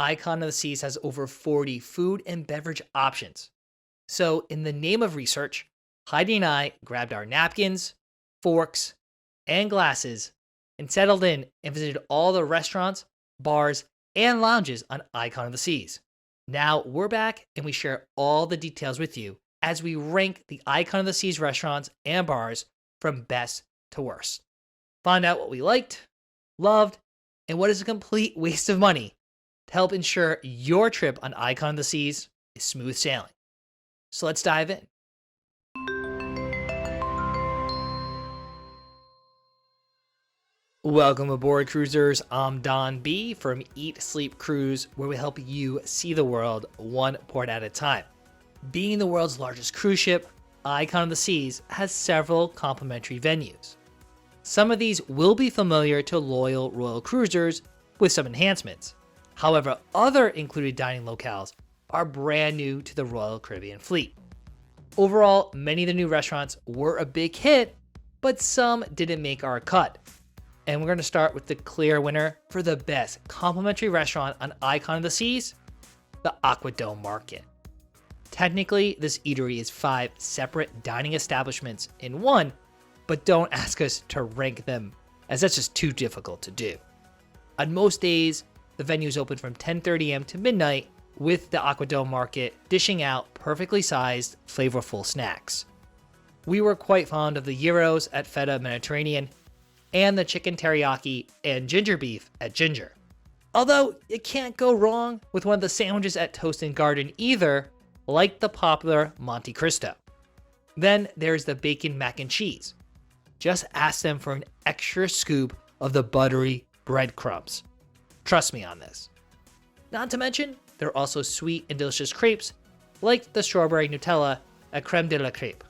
Icon of the Seas has over 40 food and beverage options. So, in the name of research, Heidi and I grabbed our napkins, forks, and glasses and settled in and visited all the restaurants, bars, and lounges on Icon of the Seas. Now we're back and we share all the details with you as we rank the Icon of the Seas restaurants and bars from best to worst. Find out what we liked, loved, and what is a complete waste of money to help ensure your trip on Icon of the Seas is smooth sailing. So let's dive in. Welcome aboard, cruisers. I'm Don B from Eat Sleep Cruise, where we help you see the world one port at a time. Being the world's largest cruise ship, Icon of the Seas has several complimentary venues. Some of these will be familiar to loyal Royal cruisers with some enhancements. However, other included dining locales are brand new to the Royal Caribbean fleet. Overall, many of the new restaurants were a big hit, but some didn't make our cut. And we're going to start with the clear winner for the best complimentary restaurant on Icon of the Seas, the AquaDome Market. Technically, this eatery is 5 separate dining establishments in one, but don't ask us to rank them, as that's just too difficult to do. On most days, the venue is open from 10:30 a.m. to midnight, with the AquaDome Market dishing out perfectly sized, flavorful snacks. We were quite fond of the gyros at Feta Mediterranean, and the chicken teriyaki and ginger beef at Ginger. Although you can't go wrong with one of the sandwiches at Toast and Garden either, like the popular Monte Cristo. Then there's the bacon mac and cheese. Just ask them for an extra scoop of the buttery breadcrumbs. Trust me on this. Not to mention, there are also sweet and delicious crepes, like the strawberry Nutella at Creme de la Crepe.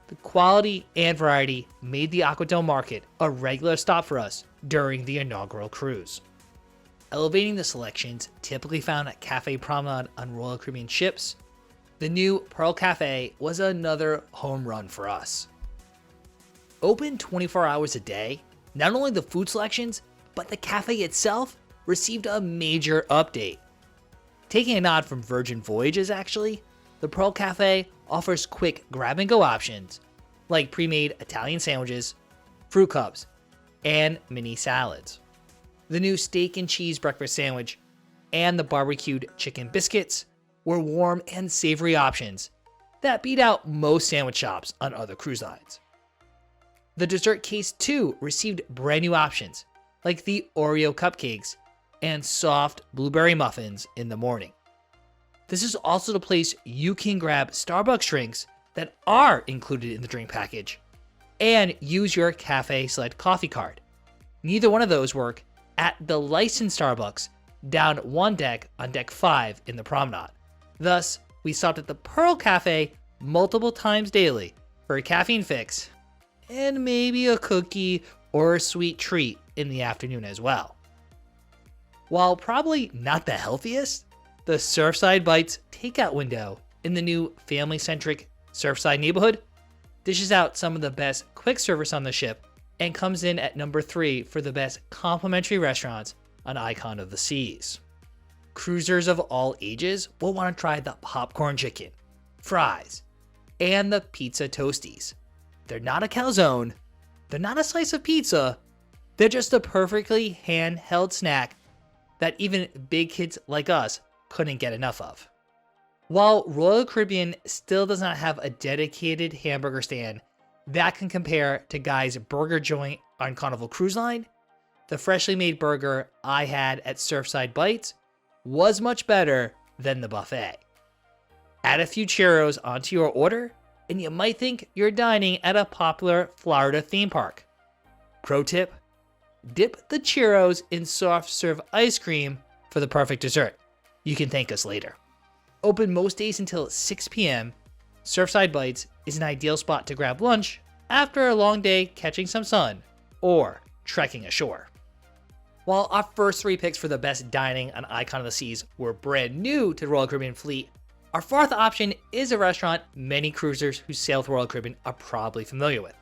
The quality and variety made the AquaDome Market a regular stop for us during the inaugural cruise. Elevating the selections typically found at Café Promenade on Royal Caribbean ships, the new Pearl Cafe was another home run for us. Open 24 hours a day, not only the food selections, but the cafe itself received a major update. Taking a nod from Virgin Voyages actually, the Pearl Cafe offers quick grab-and-go options like pre-made Italian sandwiches, fruit cups, and mini salads. The new steak and cheese breakfast sandwich and the barbecued chicken biscuits were warm and savory options that beat out most sandwich shops on other cruise lines. The dessert case too received brand new options like the Oreo cupcakes and soft blueberry muffins in the morning. This is also the place you can grab Starbucks drinks that are included in the drink package and use your Cafe Select coffee card. Neither one of those work at the licensed Starbucks down one deck on deck 5 in the promenade. Thus, we stopped at the Pearl Cafe multiple times daily for a caffeine fix and maybe a cookie or a sweet treat in the afternoon as well. While probably not the healthiest, the Surfside Bites takeout window in the new family-centric Surfside neighborhood dishes out some of the best quick service on the ship and comes in at number 3 for the best complimentary restaurants on Icon of the Seas. Cruisers of all ages will want to try the popcorn chicken, fries, and the pizza toasties. They're not a calzone, they're not a slice of pizza, they're just a perfectly handheld snack that even big kids like us couldn't get enough of. While Royal Caribbean still does not have a dedicated hamburger stand that can compare to Guy's Burger Joint on Carnival Cruise Line, the freshly made burger I had at Surfside Bites was much better than the buffet. Add a few churros onto your order, and you might think you're dining at a popular Florida theme park. Pro tip: dip the churros in soft serve ice cream for the perfect dessert. You can thank us later. Open most days until 6 p.m., Surfside Bites is an ideal spot to grab lunch after a long day catching some sun or trekking ashore. While our first 3 picks for the best dining on Icon of the Seas were brand new to the Royal Caribbean fleet, our 4th option is a restaurant many cruisers who sail with Royal Caribbean are probably familiar with.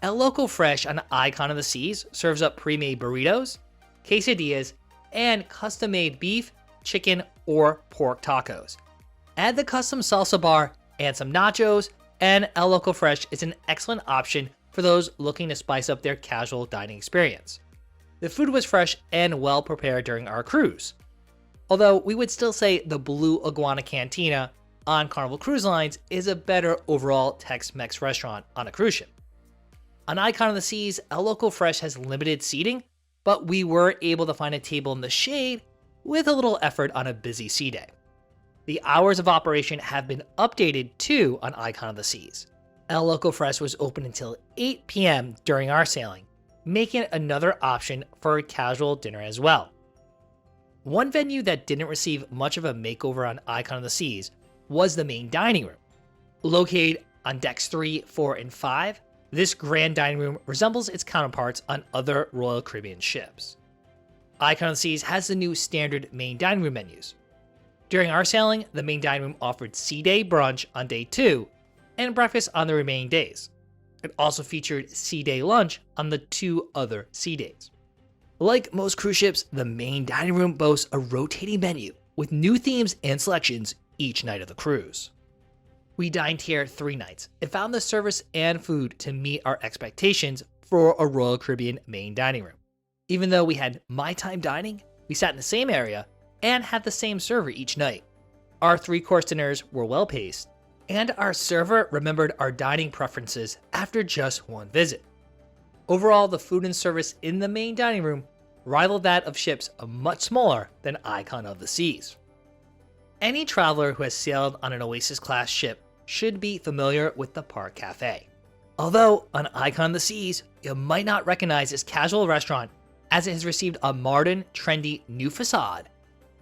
El Loco Fresh on Icon of the Seas serves up pre-made burritos, quesadillas, and custom-made beef, chicken, or pork tacos. Add the custom salsa bar and some nachos, and El Loco Fresh is an excellent option for those looking to spice up their casual dining experience. The food was fresh and well prepared during our cruise. Although we would still say the Blue Iguana Cantina on Carnival Cruise Lines is a better overall Tex-Mex restaurant on a cruise ship. On Icon of the Seas, El Loco Fresh has limited seating, but we were able to find a table in the shade with a little effort on a busy sea day. The hours of operation have been updated too on Icon of the Seas. El Loco Fresh was open until 8 p.m. during our sailing, making it another option for a casual dinner as well. One venue that didn't receive much of a makeover on Icon of the Seas was the main dining room. Located on decks 3, 4, and 5, this grand dining room resembles its counterparts on other Royal Caribbean ships. Icon of the Seas has the new standard main dining room menus. During our sailing, the main dining room offered sea day brunch on day 2 and breakfast on the remaining days. It also featured sea day lunch on the 2 other sea days. Like most cruise ships, the main dining room boasts a rotating menu with new themes and selections each night of the cruise. We dined here 3 nights and found the service and food to meet our expectations for a Royal Caribbean main dining room. Even though we had my time dining, we sat in the same area and had the same server each night. Our 3-course dinners were well paced, and our server remembered our dining preferences after just one visit. Overall, the food and service in the main dining room rivaled that of ships much smaller than Icon of the Seas. Any traveler who has sailed on an Oasis-class ship should be familiar with the Park Cafe. Although on Icon of the Seas, you might not recognize this casual restaurant as it has received a modern, trendy new facade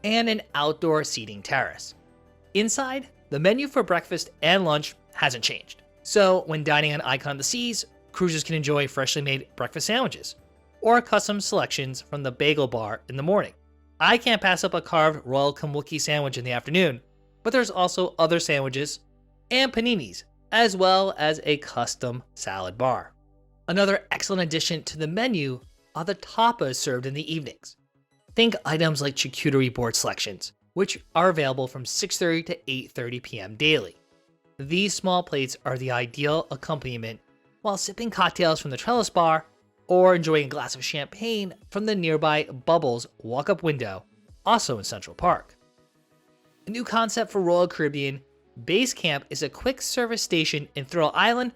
and an outdoor seating terrace. Inside, the menu for breakfast and lunch hasn't changed. So when dining on Icon of the Seas, cruisers can enjoy freshly made breakfast sandwiches or custom selections from the bagel bar in the morning. I can't pass up a carved Royal Kamwookie sandwich in the afternoon, but there's also other sandwiches and paninis, as well as a custom salad bar. Another excellent addition to the menu are the tapas served in the evenings. Think items like charcuterie board selections, which are available from 6:30 to 8:30 p.m. daily. These small plates are the ideal accompaniment while sipping cocktails from the trellis bar or enjoying a glass of champagne from the nearby Bubbles walk-up window, also in Central Park. A new concept for Royal Caribbean, Base Camp is a quick service station in Thrill Island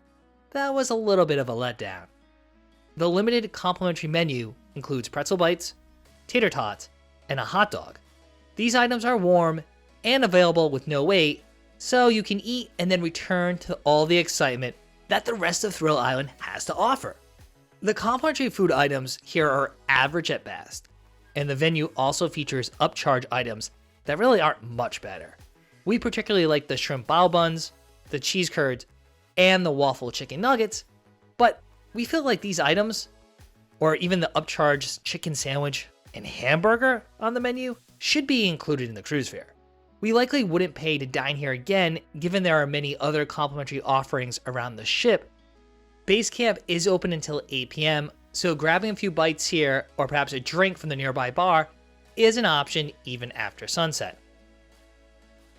that was a little bit of a letdown. The limited complimentary menu includes pretzel bites, tater tots, and a hot dog. These items are warm and available with no wait, so you can eat and then return to all the excitement that the rest of Thrill Island has to offer. The complimentary food items here are average at best, and the venue also features upcharge items that really aren't much better. We particularly like the shrimp bao buns, the cheese curds, and the waffle chicken nuggets, but we feel like these items, or even the upcharged chicken sandwich and hamburger on the menu, should be included in the cruise fare. We likely wouldn't pay to dine here again, given there are many other complimentary offerings around the ship. Base Camp is open until 8 p.m., so grabbing a few bites here, or perhaps a drink from the nearby bar, is an option even after sunset.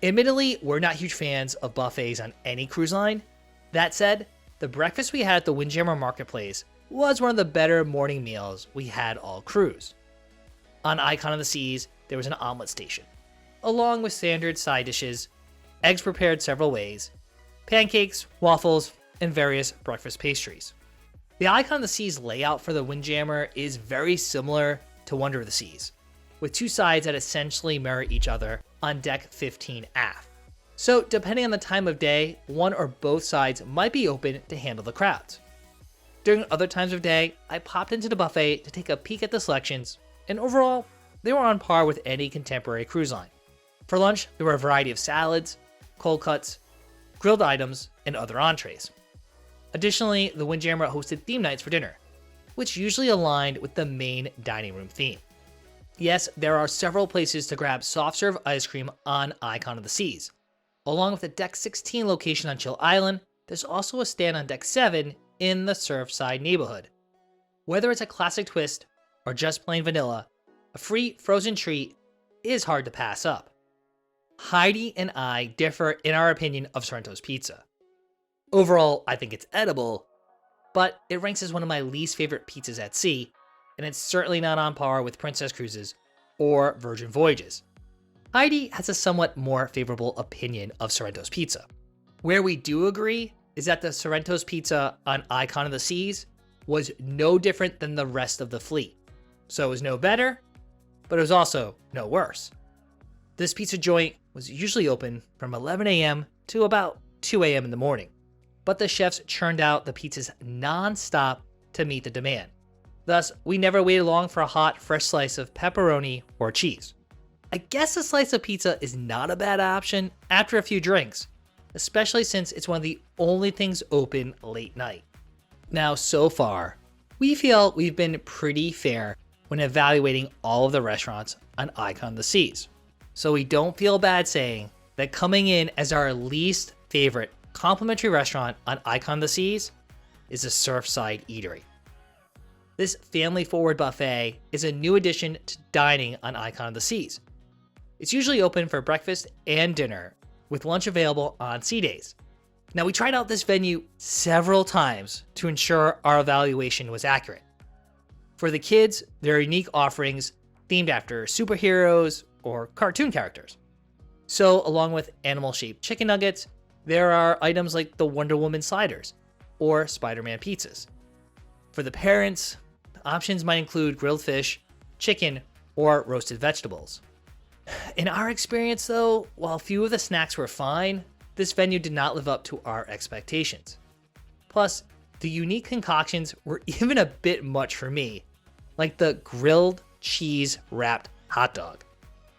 Admittedly, we're not huge fans of buffets on any cruise line. That said, the breakfast we had at the Windjammer Marketplace was one of the better morning meals we had all cruise. On Icon of the Seas, there was an omelet station, along with standard side dishes, eggs prepared several ways, pancakes, waffles, and various breakfast pastries. The Icon of the Seas layout for the Windjammer is very similar to Wonder of the Seas, with 2 sides that essentially mirror each other on deck 15 aft. So depending on the time of day, one or both sides might be open to handle the crowds. During other times of day, I popped into the buffet to take a peek at the selections, and overall, they were on par with any contemporary cruise line. For lunch, there were a variety of salads, cold cuts, grilled items, and other entrees. Additionally, the Windjammer hosted theme nights for dinner, which usually aligned with the main dining room theme. Yes, there are several places to grab soft serve ice cream on Icon of the Seas. Along with the Deck 16 location on Chill Island, there's also a stand on Deck 7 in the Surfside neighborhood. Whether it's a classic twist or just plain vanilla, a free frozen treat is hard to pass up. Heidi and I differ in our opinion of Sorrento's pizza. Overall, I think it's edible, but it ranks as one of my least favorite pizzas at sea, and it's certainly not on par with Princess Cruises or Virgin Voyages. Heidi has a somewhat more favorable opinion of Sorrento's pizza. Where we do agree is that the Sorrento's pizza on Icon of the Seas was no different than the rest of the fleet. So it was no better, but it was also no worse. This pizza joint was usually open from 11 a.m. to about 2 a.m. in the morning, but the chefs churned out the pizzas non-stop to meet the demand. Thus, we never waited long for a hot, fresh slice of pepperoni or cheese. I guess a slice of pizza is not a bad option after a few drinks, especially since it's one of the only things open late night. Now, so far, we feel we've been pretty fair when evaluating all of the restaurants on Icon of the Seas. So we don't feel bad saying that coming in as our least favorite complimentary restaurant on Icon of the Seas is a Surfside Eatery. This family-forward buffet is a new addition to dining on Icon of the Seas. It's usually open for breakfast and dinner, with lunch available on sea days. Now, we tried out this venue several times to ensure our evaluation was accurate. For the kids, there are unique offerings themed after superheroes or cartoon characters. So, along with animal-shaped chicken nuggets, there are items like the Wonder Woman sliders or Spider-Man pizzas. For the parents, the options might include grilled fish, chicken, or roasted vegetables. In our experience though, while few of the snacks were fine, this venue did not live up to our expectations. Plus, the unique concoctions were even a bit much for me, like the grilled cheese wrapped hot dog.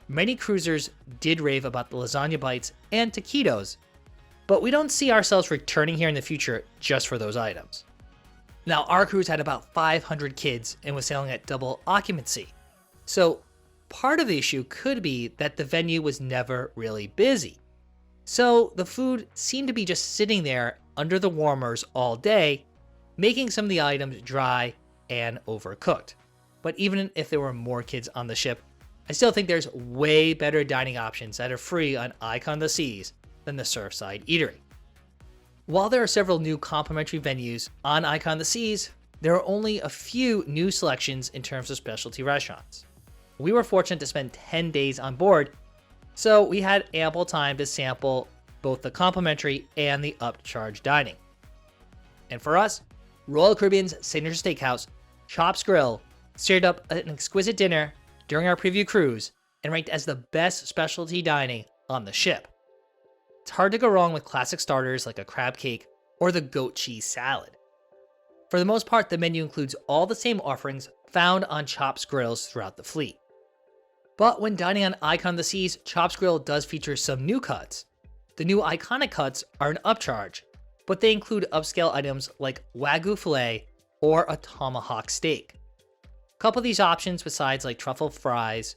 Many cruisers did rave about the lasagna bites and taquitos, but we don't see ourselves returning here in the future just for those items. Now, our cruise had about 500 kids and was sailing at double occupancy, so part of the issue could be that the venue was never really busy. So the food seemed to be just sitting there under the warmers all day, making some of the items dry and overcooked. But even if there were more kids on the ship, I still think there's way better dining options that are free on Icon of the Seas than the Surfside Eatery. While there are several new complimentary venues on Icon of the Seas, there are only a few new selections in terms of specialty restaurants. We were fortunate to spend 10 days on board, so we had ample time to sample both the complimentary and the upcharge dining. And for us, Royal Caribbean's signature steakhouse, Chops Grill, served up an exquisite dinner during our preview cruise and ranked as the best specialty dining on the ship. It's hard to go wrong with classic starters like a crab cake or the goat cheese salad. For the most part, the menu includes all the same offerings found on Chops Grills throughout the fleet. But when dining on Icon of the Seas, Chops Grill does feature some new cuts. The new iconic cuts are an upcharge, but they include upscale items like Wagyu filet or a tomahawk steak. A couple of these options with sides like truffle fries,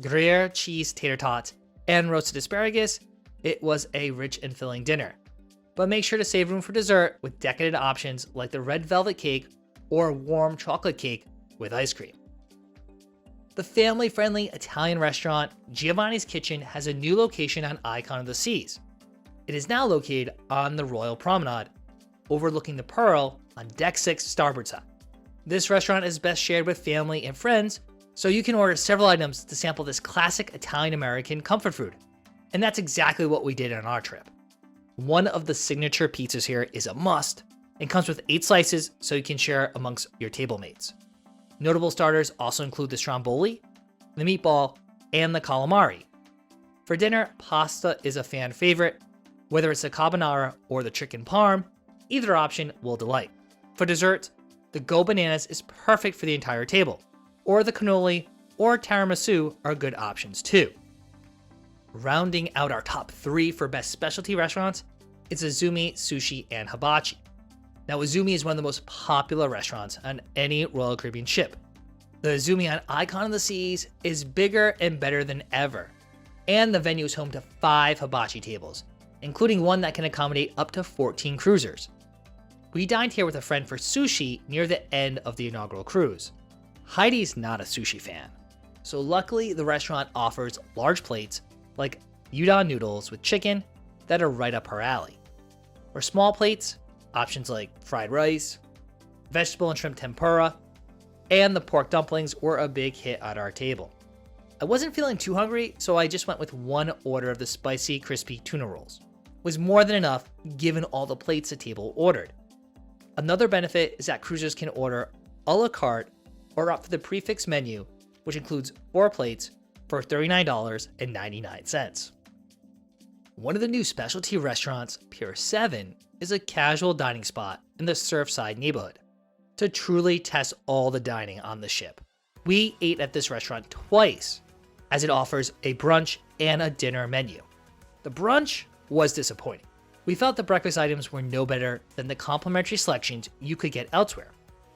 Gruyere cheese tater tots, and roasted asparagus, it was a rich and filling dinner. But make sure to save room for dessert with decadent options like the red velvet cake or warm chocolate cake with ice cream. The family-friendly Italian restaurant Giovanni's Kitchen has a new location on Icon of the Seas. It is now located on the Royal Promenade, overlooking the Pearl on Deck 6 starboard side. This restaurant is best shared with family and friends, so you can order several items to sample this classic Italian-American comfort food. And that's exactly what we did on our trip. One of the signature pizzas here is a must and comes with 8 slices so you can share amongst your table mates. Notable starters also include the stromboli, the meatball, and the calamari. For dinner, pasta is a fan favorite. Whether it's the carbonara or the chicken parm, either option will delight. For dessert, the Go Bananas is perfect for the entire table, or the cannoli or tiramisu are good options too. Rounding out our top 3 for best specialty restaurants, it's Azumi, Sushi, and Hibachi. Now, Azumi is one of the most popular restaurants on any Royal Caribbean ship. The Azumi on Icon of the Seas is bigger and better than ever, and the venue is home to 5 hibachi tables, including one that can accommodate up to 14 cruisers. We dined here with a friend for sushi near the end of the inaugural cruise. Heidi's not a sushi fan, So luckily, the restaurant offers large plates like udon noodles with chicken that are right up her alley. Or small plates, options like fried rice, vegetable and shrimp tempura, and the pork dumplings were a big hit at our table. I wasn't feeling too hungry, so I just went with one order of the spicy, crispy tuna rolls. It was more than enough given all the plates the table ordered. Another benefit is that cruisers can order a la carte or opt for the prefix menu, which includes 4 plates for $39.99. One of the new specialty restaurants, Pier 7, is a casual dining spot in the Surfside neighborhood to truly test all the dining on the ship. We ate at this restaurant twice, as it offers a brunch and a dinner menu. The brunch was disappointing. We felt the breakfast items were no better than the complimentary selections you could get elsewhere.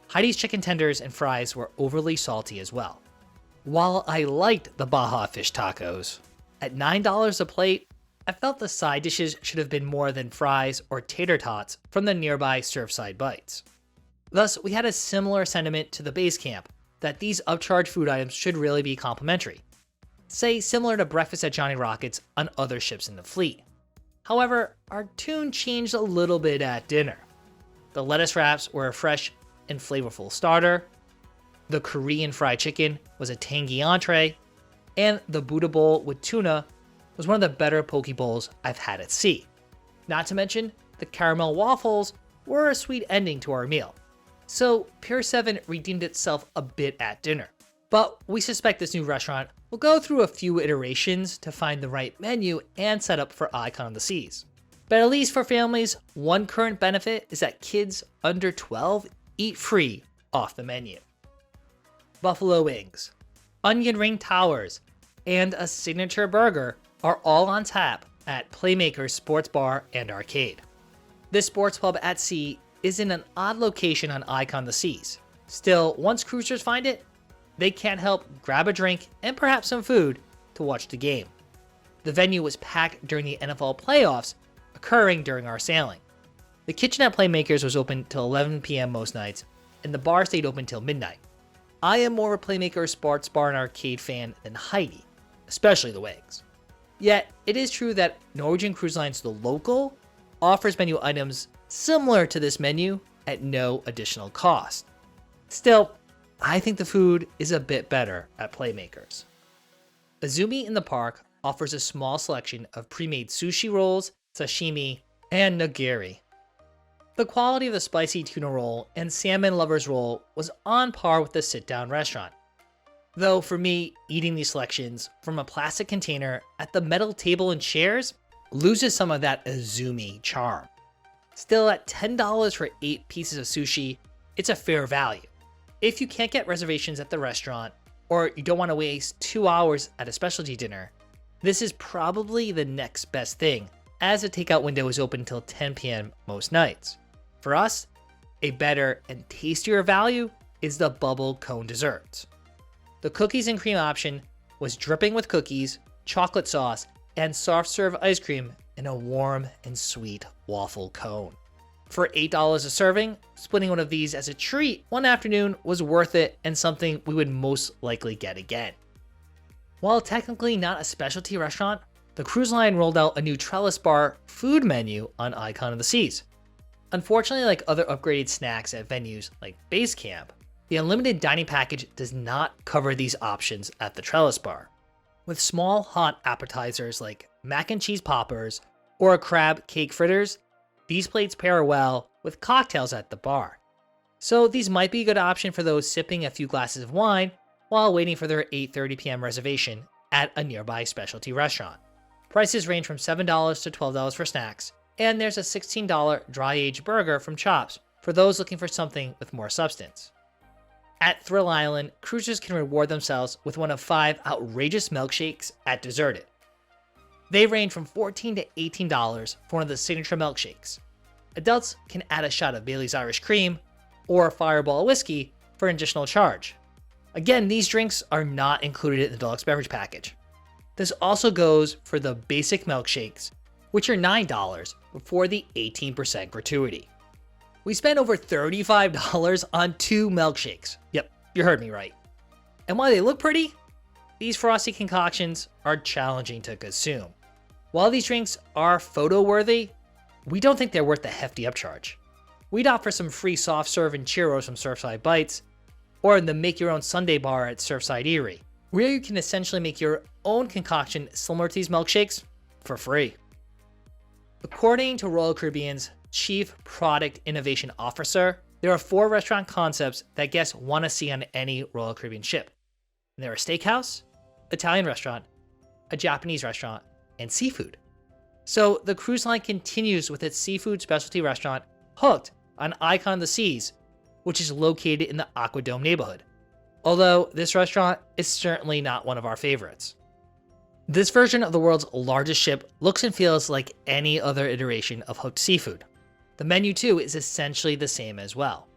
Heidi's chicken tenders and fries were overly salty as well. While I liked the Baja fish tacos, at $9 a plate, I felt the side dishes should have been more than fries or tater tots from the nearby Surfside Bites. Thus, we had a similar sentiment to the base camp, that these upcharged food items should really be complimentary. Say similar to breakfast at Johnny Rockets on other ships in the fleet. However, our tune changed a little bit at dinner. The lettuce wraps were a fresh and flavorful starter, the Korean fried chicken was a tangy entree, and the Buddha bowl with tuna was one of the better poke bowls I've had at sea. Not to mention, the caramel waffles were a sweet ending to our meal. So Pier 7 redeemed itself a bit at dinner. But we suspect this new restaurant will go through a few iterations to find the right menu and setup for Icon of the Seas. But at least for families, one current benefit is that kids under 12 eat free off the menu. Buffalo wings, onion ring towers, and a signature burger are all on tap at Playmaker's Sports Bar and Arcade. This sports pub at sea is in an odd location on Icon of the Seas. Still, once cruisers find it, they can't help grab a drink and perhaps some food to watch the game. The venue was packed during the NFL playoffs occurring during our sailing. The kitchen at Playmakers was open till 11 p.m. most nights, and the bar stayed open till midnight. I am more of a Playmaker Sports Bar and Arcade fan than Heidi, especially the wings. Yet, it is true that Norwegian Cruise Line's The Local offers menu items similar to this menu at no additional cost. Still, I think the food is a bit better at Playmakers. Azumi in the park offers a small selection of pre-made sushi rolls, sashimi, and nigiri. The quality of the spicy tuna roll and salmon lover's roll was on par with the sit-down restaurant. Though for me, eating these selections from a plastic container at the metal table and chairs loses some of that Azumi charm. Still, at $10 for 8 pieces of sushi, it's a fair value. If you can't get reservations at the restaurant, or you don't want to waste 2 hours at a specialty dinner, this is probably the next best thing, as the takeout window is open until 10 p.m. most nights. For us, a better and tastier value is the bubble cone desserts. The cookies and cream option was dripping with cookies, chocolate sauce, and soft serve ice cream in a warm and sweet waffle cone. For $8 a serving, splitting one of these as a treat one afternoon was worth it and something we would most likely get again. While technically not a specialty restaurant, the cruise line rolled out a new trellis bar food menu on Icon of the Seas. Unfortunately, like other upgraded snacks at venues like Base Camp, the unlimited dining package does not cover these options at the trellis bar. With small hot appetizers like mac and cheese poppers or crab cake fritters, these plates pair well with cocktails at the bar. So these might be a good option for those sipping a few glasses of wine while waiting for their 8:30 p.m. reservation at a nearby specialty restaurant. Prices range from $7 to $12 for snacks, and there's a $16 dry-aged burger from Chops for those looking for something with more substance. At Thrill Island, cruisers can reward themselves with one of 5 outrageous milkshakes at Deserted. They range from $14 to $18 for one of the signature milkshakes. Adults can add a shot of Bailey's Irish Cream or a Fireball whiskey for an additional charge. Again, these drinks are not included in the deluxe beverage package. This also goes for the basic milkshakes, which are $9 before the 18% gratuity. We spent over $35 on 2 milkshakes. Yep, you heard me right. And while they look pretty, these frosty concoctions are challenging to consume. While these drinks are photo-worthy, we don't think they're worth the hefty upcharge. We'd offer some free soft serve and churros from Surfside Bites, or in the make-your-own Sunday bar at Surfside Erie, where you can essentially make your own concoction similar to these milkshakes for free. According to Royal Caribbean's Chief Product Innovation Officer, there are 4 restaurant concepts that guests want to see on any Royal Caribbean ship. And they're a steakhouse, Italian restaurant, a Japanese restaurant, and seafood. So the cruise line continues with its seafood specialty restaurant, Hooked, on Icon of the Seas, which is located in the AquaDome neighborhood. Although this restaurant is certainly not one of our favorites. This version of the world's largest ship looks and feels like any other iteration of Hooked Seafood. The menu too is essentially the same as well.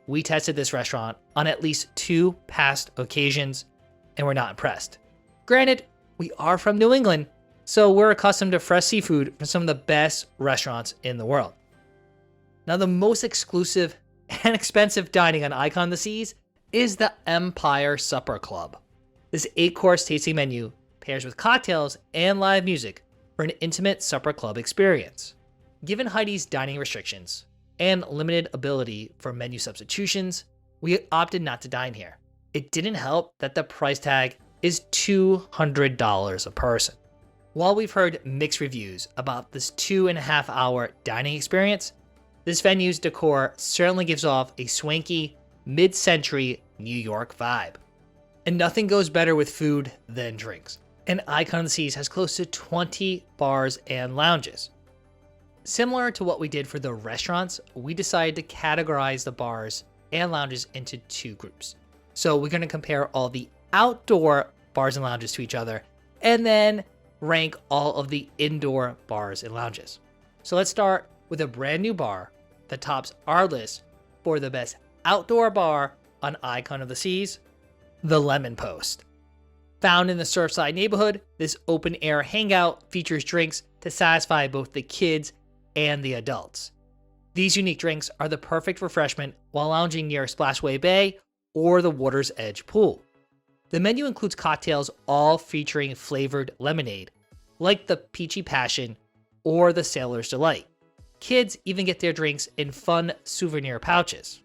We tested this restaurant on at least 2 past occasions and we're not impressed. Granted, we are from New England, so we're accustomed to fresh seafood from some of the best restaurants in the world. Now, the most exclusive and expensive dining on Icon of the Seas is the Empire Supper Club. This 8-course tasting menu pairs with cocktails and live music for an intimate supper club experience. Given Heidi's dining restrictions and limited ability for menu substitutions, we opted not to dine here. It didn't help that the price tag is $200 a person. While we've heard mixed reviews about this 2.5-hour dining experience, this venue's decor certainly gives off a swanky, mid-century New York vibe. And nothing goes better with food than drinks. And Icon of the Seas has close to 20 bars and lounges. Similar to what we did for the restaurants, we decided to categorize the bars and lounges into 2 groups. So we're going to compare all the outdoor bars and lounges to each other, and then rank all of the indoor bars and lounges. So let's start with a brand new bar that tops our list for the best outdoor bar on Icon of the Seas, the Lemon Post. Found in the Surfside neighborhood, this open-air hangout features drinks to satisfy both the kids and the adults. These unique drinks are the perfect refreshment while lounging near Splashway Bay or the water's edge pool. The menu includes cocktails all featuring flavored lemonade, like the Peachy Passion or the Sailor's Delight. Kids even get their drinks in fun souvenir pouches.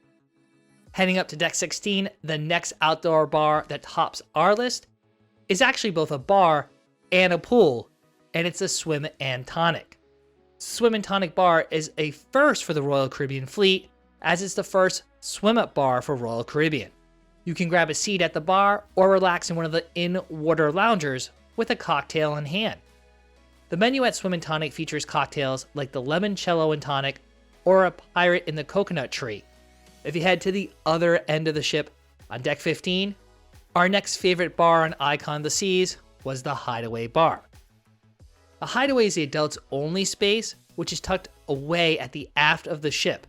Heading up to Deck 16, the next outdoor bar that tops our list is actually both a bar and a pool, and it's a Swim and Tonic. Swim and Tonic Bar is a first for the Royal Caribbean fleet, as it's the first swim-up bar for Royal Caribbean. You can grab a seat at the bar or relax in one of the in-water loungers with a cocktail in hand. The menu at Swim and Tonic features cocktails like the Limoncello and Tonic or a Pirate in the Coconut Tree. If you head to the other end of the ship on Deck 15, our next favorite bar on Icon of the Seas was the Hideaway Bar. The Hideaway is the adults only space, which is tucked away at the aft of the ship.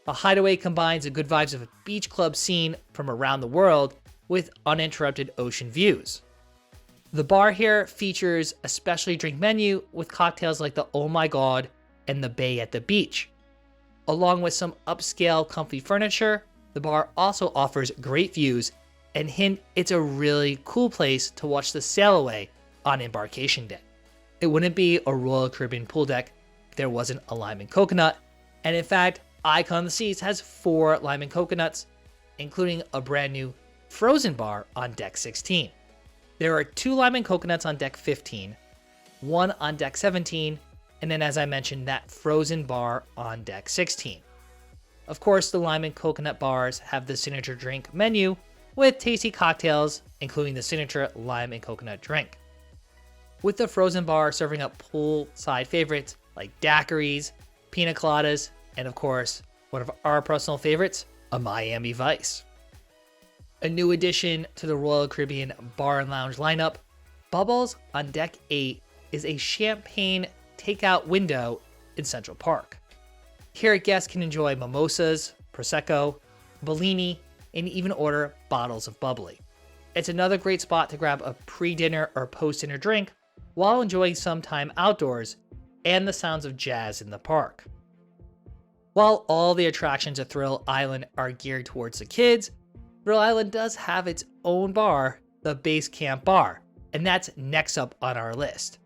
The Hideaway combines the good vibes of a beach club scene from around the world with uninterrupted ocean views. The bar here features a specialty drink menu with cocktails like the Oh My God and the Bay at the Beach. Along with some upscale comfy furniture, the bar also offers great views and hint it's a really cool place to watch the sail away on embarkation day. It wouldn't be a Royal Caribbean pool deck if there wasn't a lime and coconut, and in fact, Icon of the Seas has 4 lime and coconuts, including a brand new frozen bar on Deck 16. There are 2 lime and coconuts on Deck 15, 1 on Deck 17, and then as I mentioned, that frozen bar on Deck 16. Of course, the lime and coconut bars have the signature drink menu with tasty cocktails, including the signature lime and coconut drink. With the frozen bar serving up poolside favorites like daiquiris, pina coladas, and of course, one of our personal favorites, a Miami Vice. A new addition to the Royal Caribbean bar and lounge lineup, Bubbles on Deck 8 is a champagne takeout window in Central Park. Here, guests can enjoy mimosas, prosecco, Bellini, and even order bottles of bubbly. It's another great spot to grab a pre-dinner or post-dinner drink while enjoying some time outdoors and the sounds of jazz in the park. While all the attractions at Thrill Island are geared towards the kids, Thrill Island does have its own bar the Base Camp Bar, and that's next up on our list.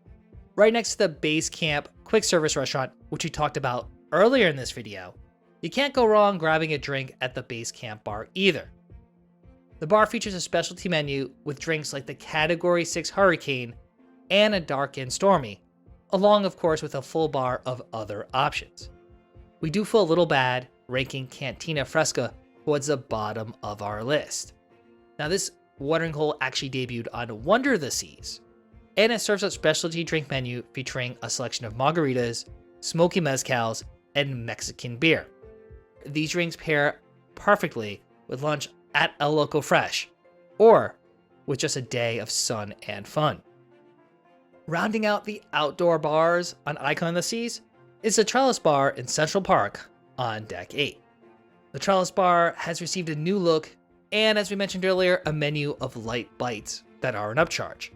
Right next to the Base Camp quick service restaurant, which we talked about earlier in this video, you can't go wrong grabbing a drink at the Base Camp Bar either. The bar features a specialty menu with drinks like the Category 6 Hurricane and a Dark and Stormy, along of course with a full bar of other options. We do feel a little bad ranking Cantina Fresca towards the bottom of our list. Now this watering hole actually debuted on Wonder of the Seas, and it serves a specialty drink menu featuring a selection of margaritas, smoky mezcals, and Mexican beer. These drinks pair perfectly with lunch at El Loco Fresh, or with just a day of sun and fun. Rounding out the outdoor bars on Icon of the Seas is the Trellis Bar in Central Park on Deck 8. The Trellis Bar has received a new look and, as we mentioned earlier, a menu of light bites that are an upcharge.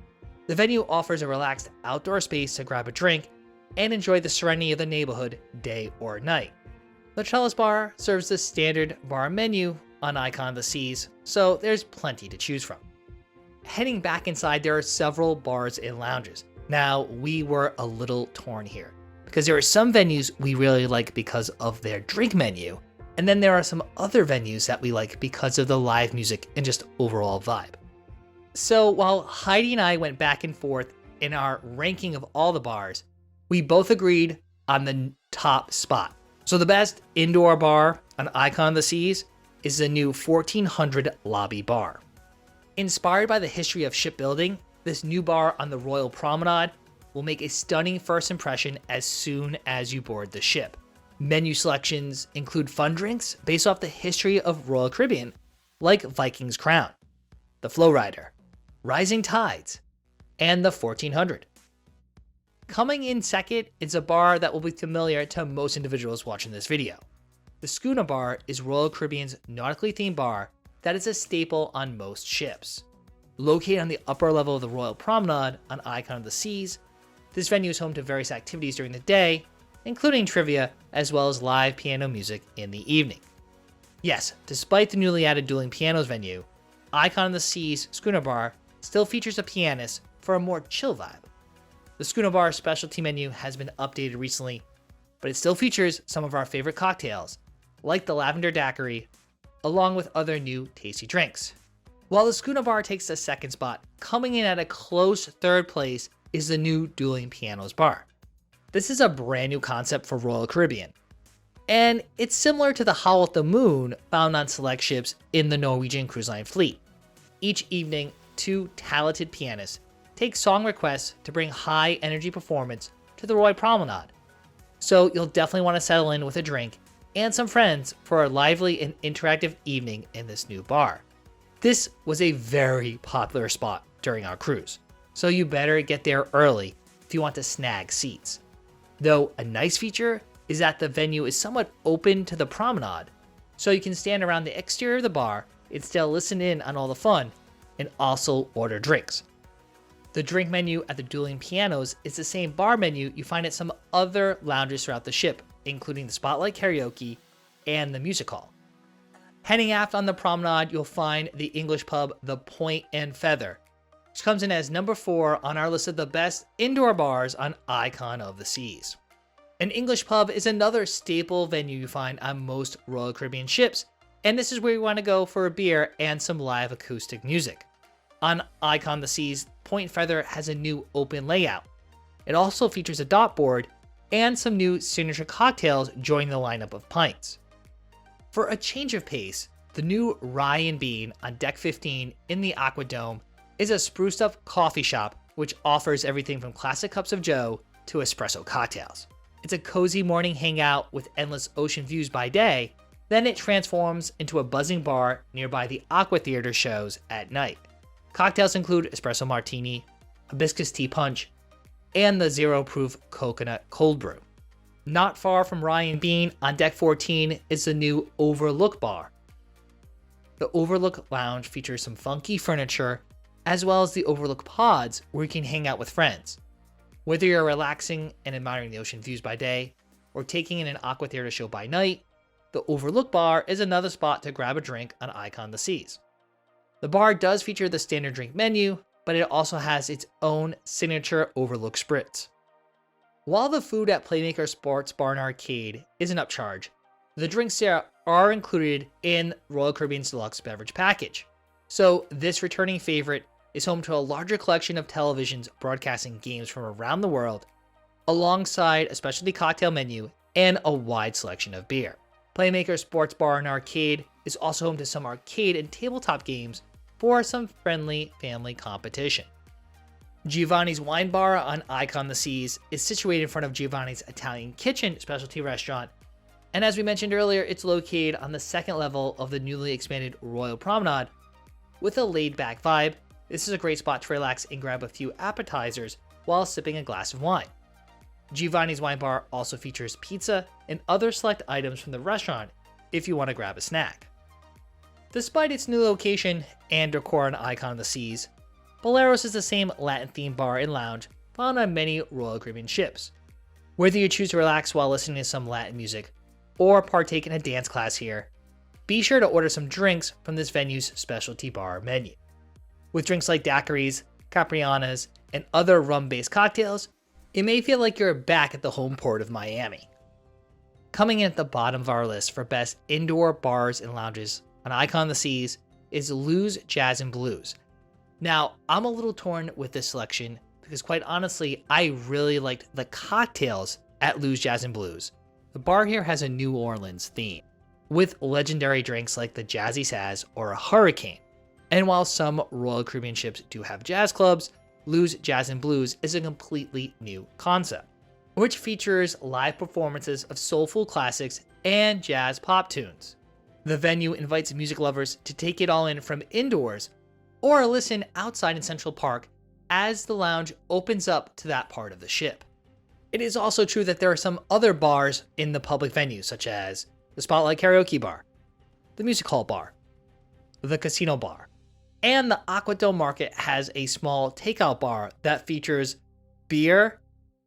The venue offers a relaxed outdoor space to grab a drink and enjoy the serenity of the neighborhood day or night. The Trellis Bar serves the standard bar menu on Icon of the Seas, so there's plenty to choose from. Heading back inside, there are several bars and lounges. Now, we were a little torn here, because there are some venues we really like because of their drink menu, and then there are some other venues that we like because of the live music and just overall vibe. So while Heidi and I went back and forth in our ranking of all the bars, we both agreed on the top spot. So the best indoor bar on Icon of the Seas is the new 1400 Lobby Bar. Inspired by the history of shipbuilding, this new bar on the Royal Promenade will make a stunning first impression as soon as you board the ship. Menu selections include fun drinks based off the history of Royal Caribbean, like Viking's Crown, the Flow Rider, Rising Tides, and the 1400. Coming in second is a bar that will be familiar to most individuals watching this video. The Schooner Bar is Royal Caribbean's nautically themed bar that is a staple on most ships. Located on the upper level of the Royal Promenade on Icon of the Seas, this venue is home to various activities during the day, including trivia, as well as live piano music in the evening. Yes, despite the newly added dueling pianos venue, Icon of the Seas Schooner Bar still features a pianist for a more chill vibe. The Schooner Bar specialty menu has been updated recently, but it still features some of our favorite cocktails, like the Lavender Daiquiri, along with other new tasty drinks. While the Schooner Bar takes the second spot, coming in at a close third place is the new Dueling Pianos Bar. This is a brand new concept for Royal Caribbean, and it's similar to the Howl at the Moon found on select ships in the Norwegian Cruise Line fleet. Each evening, two talented pianists take song requests to bring high energy performance to the Royal Promenade. So you'll definitely want to settle in with a drink and some friends for a lively and interactive evening in this new bar. This was a very popular spot during our cruise, so you better get there early if you want to snag seats. Though a nice feature is that the venue is somewhat open to the promenade, so you can stand around the exterior of the bar and still listen in on all the fun and also order drinks. The drink menu at the Dueling Pianos is the same bar menu you find at some other lounges throughout the ship, including the Spotlight Karaoke and the Music Hall. Heading aft on the promenade, you'll find the English pub The Point and Feather, which comes in as number 4 on our list of the best indoor bars on Icon of the Seas. An English pub is another staple venue you find on most Royal Caribbean ships, and this is where you want to go for a beer and some live acoustic music. On Icon of the Seas, Point and Feather has a new open layout. It also features a dot board and some new signature cocktails joining the lineup of pints. For a change of pace, the new Rye and Bean on Deck 15 in the AquaDome is a spruced up coffee shop which offers everything from classic cups of joe to espresso cocktails. It's a cozy morning hangout with endless ocean views by day, then it transforms into a buzzing bar nearby the Aqua Theater shows at night. Cocktails include espresso martini, hibiscus tea punch, and the zero-proof coconut cold brew. Not far from Rye and Bean on Deck 14 is the new Overlook Bar. The Overlook Lounge features some funky furniture, as well as the Overlook Pods where you can hang out with friends. Whether you're relaxing and admiring the ocean views by day, or taking in an Aqua Theater show by night, the Overlook Bar is another spot to grab a drink on Icon of the Seas. The bar does feature the standard drink menu, but it also has its own signature Overlook Spritz. While the food at Playmaker Sports Bar and Arcade isn't upcharge, the drinks there are included in Royal Caribbean's deluxe beverage package. So this returning favorite is home to a larger collection of televisions broadcasting games from around the world, alongside a specialty cocktail menu and a wide selection of beer. Playmaker Sports Bar and Arcade is also home to some arcade and tabletop games for some friendly family competition. Giovanni's Wine Bar on Icon the Seas is situated in front of Giovanni's Italian Kitchen specialty restaurant, and as we mentioned earlier, it's located on the second level of the newly expanded Royal Promenade. With a laid-back vibe, this is a great spot to relax and grab a few appetizers while sipping a glass of wine. Giovanni's Wine Bar also features pizza and other select items from the restaurant if you want to grab a snack. Despite its new location and decor on Icon of the Seas, Boleros is the same Latin-themed bar and lounge found on many Royal Caribbean ships. Whether you choose to relax while listening to some Latin music or partake in a dance class here, be sure to order some drinks from this venue's specialty bar menu. With drinks like daiquiris, caprianas, and other rum-based cocktails, it may feel like you're back at the home port of Miami. Coming in at the bottom of our list for best indoor bars and lounges on Icon of the Seas is Lou's Jazz and Blues. Now, I'm a little torn with this selection because quite honestly, I really liked the cocktails at Lou's Jazz and Blues. The bar here has a New Orleans theme, with legendary drinks like the Jazzy Saz or a Hurricane. And while some Royal Caribbean ships do have jazz clubs, Lou's Jazz and Blues is a completely new concept, which features live performances of soulful classics and jazz pop tunes. The venue invites music lovers to take it all in from indoors or listen outside in Central Park as the lounge opens up to that part of the ship. It is also true that there are some other bars in the public venue, such as the Spotlight Karaoke Bar, the Music Hall Bar, the Casino Bar, and the AquaDome Market has a small takeout bar that features beer,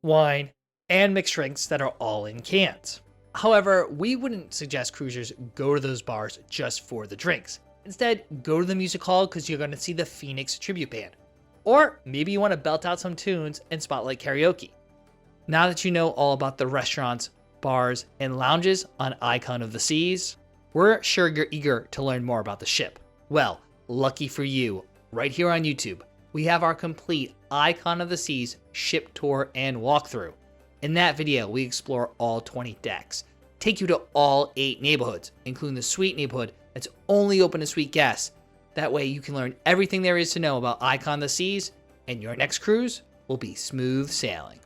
wine, and mixed drinks that are all in cans. However, we wouldn't suggest cruisers go to those bars just for the drinks. Instead, go to the music hall because you're going to see the Phoenix tribute band. Or maybe you want to belt out some tunes and spotlight karaoke. Now that you know all about the restaurants, bars, and lounges on Icon of the Seas, we're sure you're eager to learn more about the ship. Well, lucky for you, right here on YouTube, we have our complete Icon of the Seas ship tour and walkthrough. In that video, we explore all 20 decks, take you to all 8 neighborhoods, including the suite neighborhood that's only open to suite guests. That way you can learn everything there is to know about Icon of the Seas, and your next cruise will be smooth sailing.